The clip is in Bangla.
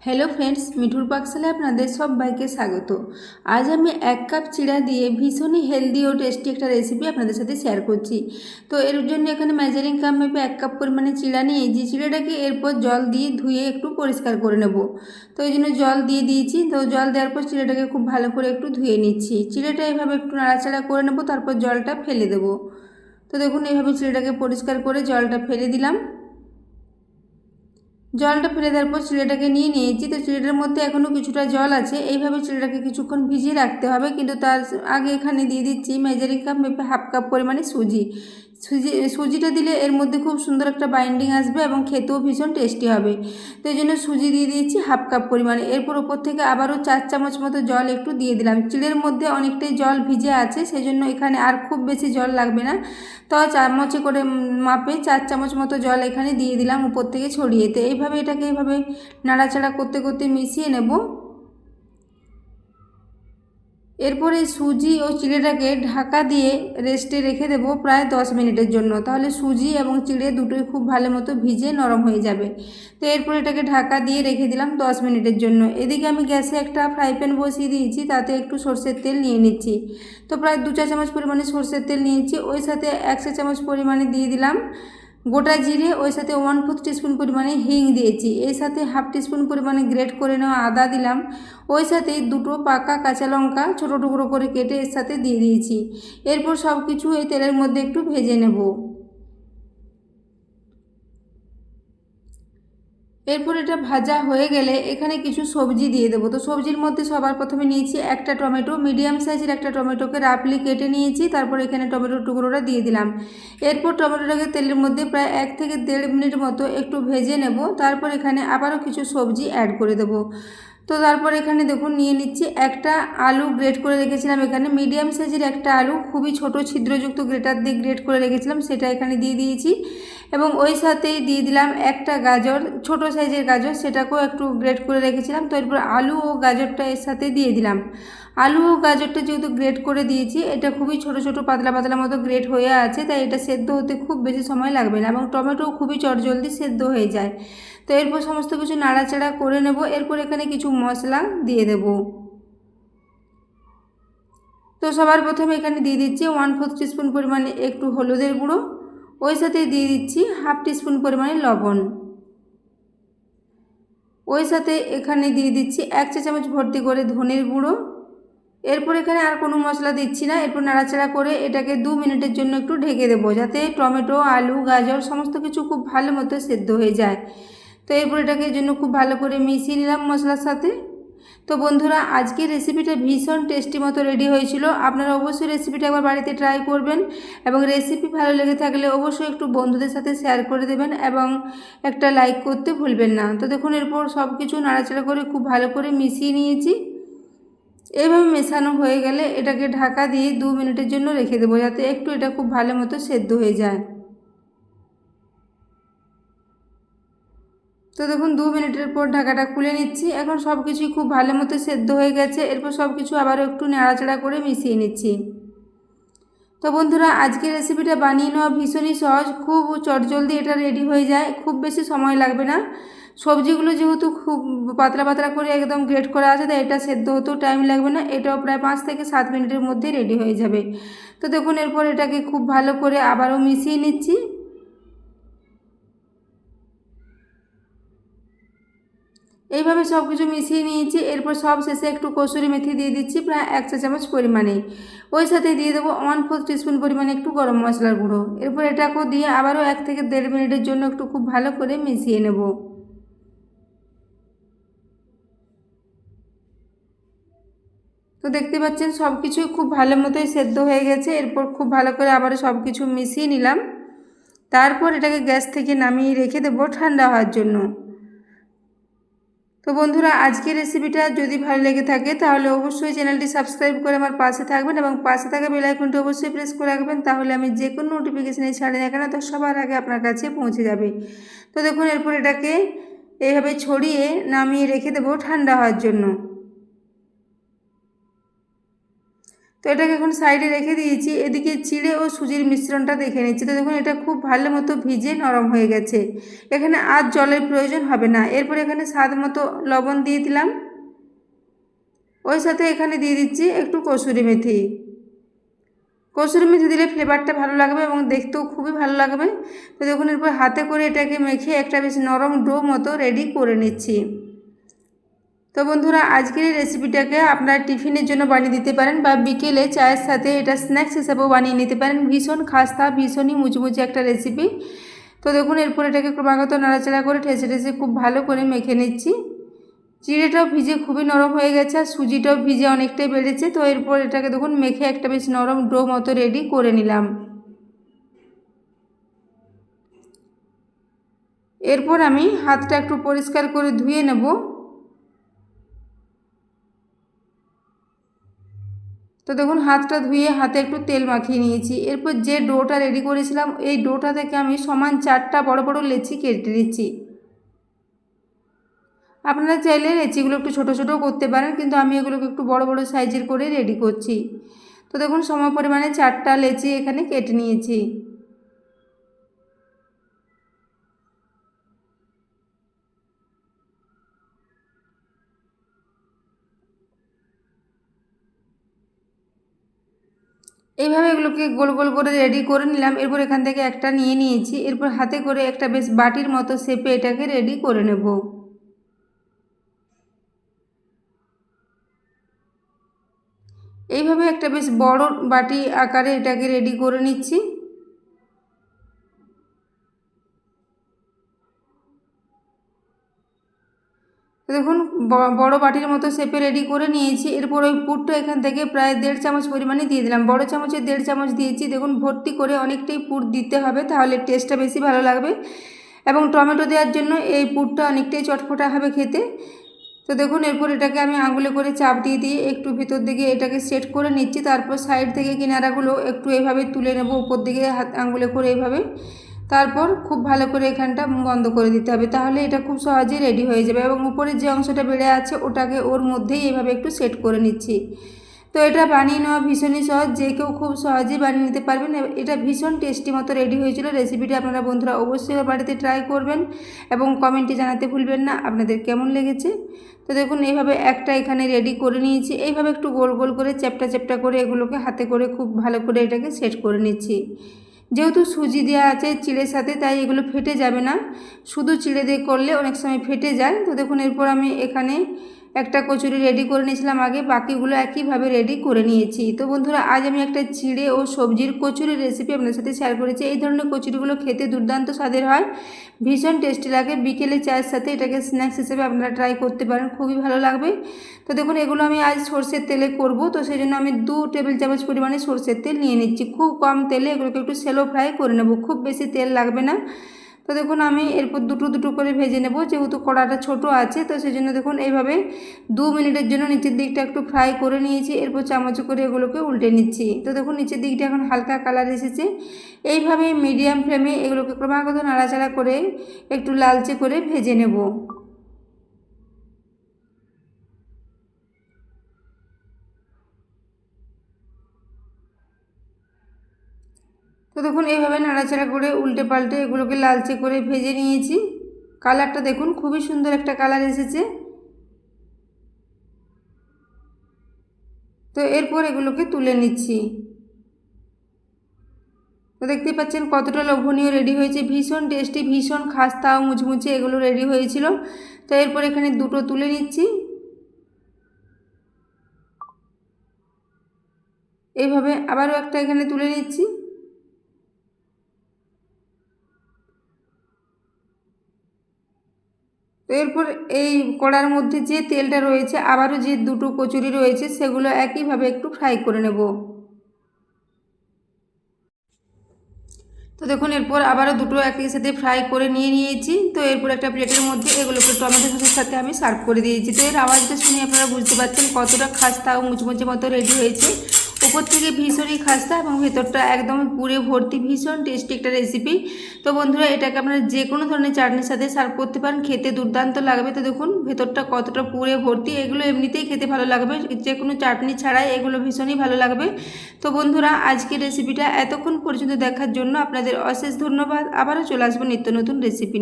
হ্যালো ফ্রেন্ডস, মিঠুর পাকশালায় আপনাদের সবাইকে স্বাগত। আজ আমি 1 কাপ চিড়া দিয়ে ভীষণই হেলদি ও টেস্টি একটা রেসিপি আপনাদের সাথে শেয়ার করছি। তো এর জন্য এখানে মেজারিং কাপ মেপে 1 কাপ পরিমাণে চিড়া নিয়েছি। চিড়াটাকে এরপর জল দিয়ে ধুয়ে একটু পরিষ্কার করে নেব। তো এই জন্য জল দিয়ে দিয়েছি। তো জল দেওয়ার পর চিড়াটাকে খুব ভালো করে একটু ধুয়ে নিচ্ছি। চিড়াটা এভাবে একটু নাড়াচাড়া করে নেব, তারপর জলটা ফেলে দেবো। তো দেখুন, এইভাবে চিড়াটাকে পরিষ্কার করে জলটা ফেলে দিলাম। জলটা ফেলে দেওয়ার পর চিড়েটাকে নিয়ে নিয়েছি। তো চিড়েটার মধ্যে এখনও কিছুটা জল আছে। এইভাবে চিড়েটাকে কিছুক্ষণ ভিজিয়ে রাখতে হবে, কিন্তু তার আগে এখানে দিয়ে দিচ্ছি মেজারিং কাপ মেপে 1/2 কাপ পরিমাণে সুজিটা দিলে এর মধ্যে খুব সুন্দর একটা বাইন্ডিং আসবে এবং খেতেও ভীষণ টেস্টি হবে। তো এই জন্য সুজি দিয়ে দিয়েছি 1/2 কাপ পরিমাণে। এরপর ওপর থেকে আবারও 4 চামচ মতো জল একটু দিয়ে দিলাম। চিড়ের মধ্যে অনেকটাই জল ভিজে আছে, সেই জন্য এখানে আর খুব বেশি জল লাগবে না। তো চামচে করে মাপে 4 চামচ মতো জল এখানে দিয়ে দিলাম উপর থেকে ছড়িয়ে। তো এইভাবে এটাকে এইভাবে নাড়াচাড়া করতে করতে মিশিয়ে নেব। এরপরে সুজি ও চিড়েটাকে ঢাকা দিয়ে রেস্টে রেখে দেবো প্রায় 10 মিনিটের জন্য। তাহলে সুজি এবং চিড়ে দুটোই খুব ভালো মতো ভিজে নরম হয়ে যাবে। তো এরপর এটাকে ঢাকা দিয়ে রেখে দিলাম 10 মিনিটের জন্য। এদিকে আমি গ্যাসে একটা ফ্রাই প্যান বসিয়ে দিয়েছি, তাতে একটু সরষের তেল নিয়ে নিচ্ছি। তো প্রায় 2 চা চামচ পরিমাণে সরষের তেল নিয়েছি। ওই সাথে 1 চা চামচ পরিমাণে দিয়ে দিলাম গোটা জিরে, ওই সাথে 1/4 টিস্পুন পরিমাণে হিং দিয়েছি। এর সাথে 1/2 টিস্পুন পরিমাণে গ্রেট করে নেওয়া আদা দিলাম। ওই সাথে 2টো পাকা কাঁচা লঙ্কা ছোটো টুকরো করে কেটে এর সাথে দিয়ে দিয়েছি। এরপর সব কিছু এই তেলের মধ্যে একটু ভেজে নেব। এরপর এটা ভাজা হয়ে গেলে এখানে কিছু সবজি দিয়ে দেবো। তো সবজির মধ্যে সবার প্রথমে নিয়েছি একটা টমেটো, মিডিয়াম সাইজের একটা টমেটোকে রাফলি কেটে নিয়েছি। তারপর এখানে টমেটোর টুকরোটা দিয়ে দিলাম। এরপর টমেটোটাকে তেলের মধ্যে প্রায় 1 থেকে 1.5 মিনিট মতো একটু ভেজে নেব। তারপর এখানে আবারও কিছু সবজি অ্যাড করে দেবো। তো তারপর এখানে দেখুন নিয়ে নিচ্ছি একটা আলু গ্রেট করে রেখেছিলাম। এখানে মিডিয়াম সাইজের একটা আলু খুবই ছোট ছিদ্রযুক্ত গ্রেটার দিয়ে গ্রেট করে রেখেছিলাম, সেটা এখানে দিয়ে দিয়েছি। এবং ওই সাথেই দিয়ে দিলাম একটা গাজর, ছোট সাইজের গাজর, সেটাকেও একটু গ্রেট করে রেখেছিলাম। তো এরপর আলু ও গাজরটা এর সাথে দিয়ে দিলাম। আলু ও গাজরটা যেহেতু গ্রেট করে দিয়েছি, এটা খুবই ছোট ছোট পাতলা পাতলা মতো গ্রেট হয়ে আছে, তাই এটা সেদ্ধ হতে খুব বেশি সময় লাগবে না এবং টমেটোও খুবই চটজলদি সেদ্ধ হয়ে যায়। তো এরপর সমস্ত কিছু নাড়াচাড়া করে নেব। এরপর এখানে কিছু মশলা দিয়ে দেব। তো সবার প্রথমে এখানে দিয়ে দিচ্ছি 1/4 টিস্পুন পরিমাণে একটু হলুদের গুঁড়ো। ওই সাথে দিয়ে দিচ্ছি 1/2 টিস্পুন পরিমাণে লবণ। ওই সাথে এখানে দিয়ে দিচ্ছি 1 চা চামচ ভর্তি করে ধনের গুঁড়ো। এরপর এখানে আর কোনো মশলা দিচ্ছি না। এরপর নাড়াচাড়া করে এটাকে 2 মিনিটের জন্য একটু ঢেকে দেবো, যাতে টমেটো, আলু, গাজর সমস্ত কিছু খুব ভালো মতো সেদ্ধ হয়ে যায়। তো এরপর এটাকে জন্য খুব ভালো করে মিশিয়ে নিলাম মশলার সাথে। তো বন্ধুরা, আজকের রেসিপিটা ভীষণ টেস্টি মতো রেডি হয়েছিল। আপনারা অবশ্যই রেসিপিটা একবার বাড়িতে ট্রাই করবেন এবং রেসিপি ভালো লেগে থাকলে অবশ্যই একটু বন্ধুদের সাথে শেয়ার করে দেবেন এবং একটা লাইক করতে ভুলবেন না। তো দেখুন, এরপর সব কিছু নাড়াচাড়া করে খুব ভালো করে মিশিয়ে নিয়েছি। এইভাবে মেশানো হয়ে গেলে এটাকে ঢাকা দিয়ে 2 মিনিটের জন্য রেখে দেবো, যাতে একটু এটা খুব ভালো মতো সেদ্ধ হয়ে যায়। তো দেখুন, 2 মিনিটের পর ঢাকাটা খুলে নিচ্ছি। এখন সব কিছুই খুব ভালো মতো সেদ্ধ হয়ে গেছে। এরপর সব কিছু আবারও একটু নাড়াচাড়া করে মিশিয়ে নিচ্ছি। তো বন্ধুরা, আজকের রেসিপিটা বানিয়ে নেওয়া ভীষণই সহজ, খুব চটজলদি এটা রেডি হয়ে যায়, খুব বেশি সময় লাগবে না। সবজিগুলো যেহেতু খুব পাতলা পাতলা করে একদম গ্রেট করা আছে, তাই এটা সেদ্ধ হতেও টাইম লাগবে না। এটাও প্রায় 5 থেকে 7 মিনিটের মধ্যে রেডি হয়ে যাবে। তো দেখুন, এরপর এটাকে খুব ভালো করে আবারও মিশিয়ে নিচ্ছি। এইভাবে সব কিছু মিশিয়ে নিয়েছি। এরপর সব শেষে একটু কসুরি মেথি দিয়ে দিচ্ছি প্রায় 1 চা চামচ পরিমাণে। ওই সাথে দিয়ে দেবো 1/4 টিস্পুন পরিমাণে একটু গরম মশলার গুঁড়ো। এরপর এটাকেও দিয়ে আবারও 1 থেকে 1.5 মিনিটের জন্য একটু খুব ভালো করে মিশিয়ে নেব। তো দেখতে পাচ্ছেন সব কিছুই খুব ভালো মতোই সেদ্ধ হয়ে গেছে। এরপর খুব ভালো করে আবারও সব কিছু মিশিয়ে নিলাম। তারপর এটাকে গ্যাস থেকে নামিয়ে রেখে দেবো ঠান্ডা হওয়ার জন্য। তো বন্ধুরা, আজকের রেসিপিটা যদি ভালো লেগে থাকে তাহলে অবশ্যই চ্যানেলটি সাবস্ক্রাইব করে আমার পাশে থাকবেন এবং পাশে থাকা বেল আইকনটি অবশ্যই প্রেস করে রাখবেন, তাহলে আমি যে কোনো নোটিফিকেশানে ছাড়ি না কেন তো সবার আগে আপনার কাছে পৌঁছে যাবে। তো দেখুন, এরপর এটাকে এইভাবে ছড়িয়ে নামিয়ে রেখে দেবো ঠান্ডা হওয়ার জন্য। তো তো এটাকে এখন সাইডে রেখে দিয়েছি। এদিকে চিড়ে ও সুজির মিশ্রণটা দেখে নিচ্ছি। তো দেখুন এটা খুব ভালো মতো ভিজে নরম হয়ে গেছে, এখানে আর জলের প্রয়োজন হবে না। এরপর এখানে স্বাদ মতো লবণ দিয়ে দিলাম, ওই সাথে এখানে দিয়ে দিচ্ছি একটু কসুরি মেথি। কসুরি মেথি দিলে ফ্লেভারটা ভালো লাগবে এবং দেখতেও খুবই ভালো লাগবে। তো দেখুন এরপর হাতে করে এটাকে মেখে একটা বেশ নরম ডো মতো রেডি করে নিচ্ছি। তো বন্ধুরা আজকের এই রেসিপিটাকে আপনারা টিফিনের জন্য বানিয়ে দিতে পারেন বা বিকেলে চায়ের সাথে এটা স্ন্যাক্স হিসাবেও বানিয়ে নিতে পারেন। ভীষণ খাস্তা, ভীষণই মুচমুচে একটা রেসিপি। তো দেখুন এরপর এটাকে ক্রমাগত নাড়াচাড়া করে ঠেসে ঠেসে খুব ভালো করে মেখে নিচ্ছি। চিড়েটাও ভিজে খুবই নরম হয়ে গেছে আর সুজিটাও ভিজে অনেকটাই বেড়েছে। তো এরপর এটাকে দেখুন মেখে একটা বেশ নরম ডো মতো রেডি করে নিলাম। এরপর আমি হাতটা একটু পরিষ্কার করে ধুয়ে নেব। তো দেখুন হাতটা ধুয়ে হাতে একটু তেল মাখিয়ে নিয়েছি। এরপর যে ডোটা রেডি করেছিলাম এই ডোটা থেকে আমি সমান 4টা বড় বড় লেচি কেটে নিচ্ছি। আপনারা চাইলে লেচিগুলো একটু ছোটো ছোটো করতে পারেন, কিন্তু আমি এগুলোকে একটু বড় বড় সাইজের করে রেডি করছি। তো দেখুন সম পরিমাণে 4টা লেচি এখানে কেটে নিয়েছি। এইভাবে এগুলোকে গোল গোল করে রেডি করে নিলাম। এরপর এখান থেকে একটা নিয়ে নিয়েছি। এরপর হাতে করে একটা বেশ বাটির মতো শেপে এটাকে রেডি করে নেব। এইভাবে একটা বেশ বড় বাটি আকারে এটাকে রেডি করে নিচ্ছি। দেখুন বড় বাটির মতো শেপে রেডি করে নিয়েছি। এরপর ওই পুরটা এখান থেকে প্রায় 1.5 চামচ পরিমাণে দিয়ে দিলাম। বড় চামচে 1.5 চামচ দিয়েছি। দেখুন ভর্তি করে অনেকটাই পুর দিতে হবে, তাহলে টেস্টটা বেশি ভালো লাগবে এবং টমেটো দেওয়ার জন্য এই পুরটা অনেকটাই চটপটা হবে খেতে। তো দেখুন এরপর এটাকে আমি আঙুলে করে চাপ দিয়ে দিয়ে একটু ভিতর দিকে এটাকে সেট করে নিচ্ছি। তারপর সাইড থেকে কিনারাগুলো একটু এভাবে তুলে নেব, উপর দিকে হাত আঙুলে করে এইভাবে। তারপর খুব ভালো করে এখানটা বন্ধ করে দিতে হবে, তাহলে এটা খুব সহজেই রেডি হয়ে যাবে। এবং উপরের যে অংশটা বেড়ে আছে ওটাকে ওর মধ্যেই এভাবে একটু সেট করে নিচ্ছি। তো এটা বানিয়ে নেওয়া ভীষণই সহজ, যে কেউ খুব সহজেই বানিয়ে নিতে পারবেন। এটা ভীষণ টেস্টি মতো রেডি হয়েছিল। রেসিপিটা আপনারা বন্ধুরা অবশ্যই বাড়িতে ট্রাই করবেন এবং কমেন্টে জানাতে ভুলবেন না আপনাদের কেমন লেগেছে। তো দেখুন এইভাবে একটা এখানে রেডি করে নিয়েছি। এইভাবে একটু গোল গোল করে চ্যাপটা চ্যাপটা করে এগুলোকে হাতে করে খুব ভালো করে এটাকে সেট করে নিচ্ছি। যেহেতু সুজি দেওয়া আছে চিড়ের সাথে, তাই এগুলো ফেটে যাবে না। শুধু চিড়ে দিয়ে করলে অনেক সময় ফেটে যায়। তো দেখুন এরপর আমি এখানে একটা কচুরি রেডি করে নিয়েছিলাম আগে, বাকিগুলো একইভাবে রেডি করে নিয়েছি। তো বন্ধুরা আজ আমি একটা চিড়ে ও সবজির কচুরির রেসিপি আপনাদের সাথে শেয়ার করেছি। এই ধরনের কচুরিগুলো খেতে দুর্দান্ত স্বাদের হয়, ভীষণ টেস্টি লাগে। বিকেলে চায়ের সাথে এটাকে স্ন্যাক্স হিসেবে আপনারা ট্রাই করতে পারেন, খুবই ভালো লাগবে। তো দেখুন এগুলো আমি আজ সরষের তেলে করব, তো সেই জন্য আমি 2 টেবিল চামচ পরিমাণে সরষের তেল নিয়ে নিচ্ছি। খুব কম তেলে এগুলোকে একটু শ্যালো ফ্রাই করে নেব, খুব বেশি তেল লাগবে না। তো দেখুন আমি এরপর দুটো দুটো করে ভেজে নেব, যেহেতু কড়াটা ছোট আছে। তো সেই জন্য দেখুন এইভাবে 2 মিনিটের জন্য নিচের দিকটা একটু ফ্রাই করে নিয়েছি। এরপর চামচ করে এগুলোকে উল্টে নিচ্ছি। তো দেখুন নিচের দিকটা এখন হালকা কালার এসেছে। এইভাবে মিডিয়াম ফ্লেমে এগুলোকে ক্রমাগত নাড়াচাড়া করে একটু লালচে করে ভেজে নেব। তো দেখুন এইভাবে নাড়াচাড়া করে উল্টে পাল্টে এগুলোকে লালচে করে ভেজে নিয়েছি। কালারটা দেখুন খুবই সুন্দর একটা কালার এসেছে। তো এরপর এগুলোকে তুলে নিচ্ছি। তো দেখতেই পাচ্ছেন কতটা লোভনীয় রেডি হয়েছে, ভীষণ টেস্টি, ভীষণ খাস্তা ও মুচমুচে এগুলো রেডি হয়েছিল। তো এরপর এখানে দুটো তুলে নিচ্ছি। এইভাবে আবারও একটা এখানে তুলে নিচ্ছি। তো এরপর এই কড়ার মধ্যে যে তেলটা রয়েছে আবারও যে দুটো কচুরি রয়েছে সেগুলো একইভাবে একটু ফ্রাই করে নেব। তো দেখুন এরপর আবারও দুটো একই সাথে ফ্রাই করে নিয়েছি। তো এরপর একটা প্লেটের মধ্যে এগুলোকে টমেটো সসের সাথে আমি সার্ভ করে দিয়েছি। তো এর আওয়াজটা শুনে আপনারা বুঝতে পারছেন কতটা খাস্তা ও মুচমুচে মতো রেডি হয়েছে। উপর থেকে ভীষণই খাস্তা এবং ভেতরটা একদম পুরে ভর্তি, ভীষণ টেস্টি একটা রেসিপি। তো বন্ধুরা এটাকে আপনারা যে কোনো ধরনের চাটনির সাথে সার্ভ করতে পারেন, খেতে দুর্দান্ত লাগবে। তো দেখুন ভেতরটা কতটা পুরে ভর্তি, এগুলো এমনিতেই খেতে ভালো লাগবে, যে কোনো চাটনি ছাড়াই এগুলো ভীষণই ভালো লাগবে। তো বন্ধুরা আজকের রেসিপিটা এতক্ষণ পর্যন্ত দেখার জন্য আপনাদের অশেষ ধন্যবাদ। আবারও চলে আসবো নিত্য নতুন রেসিপি।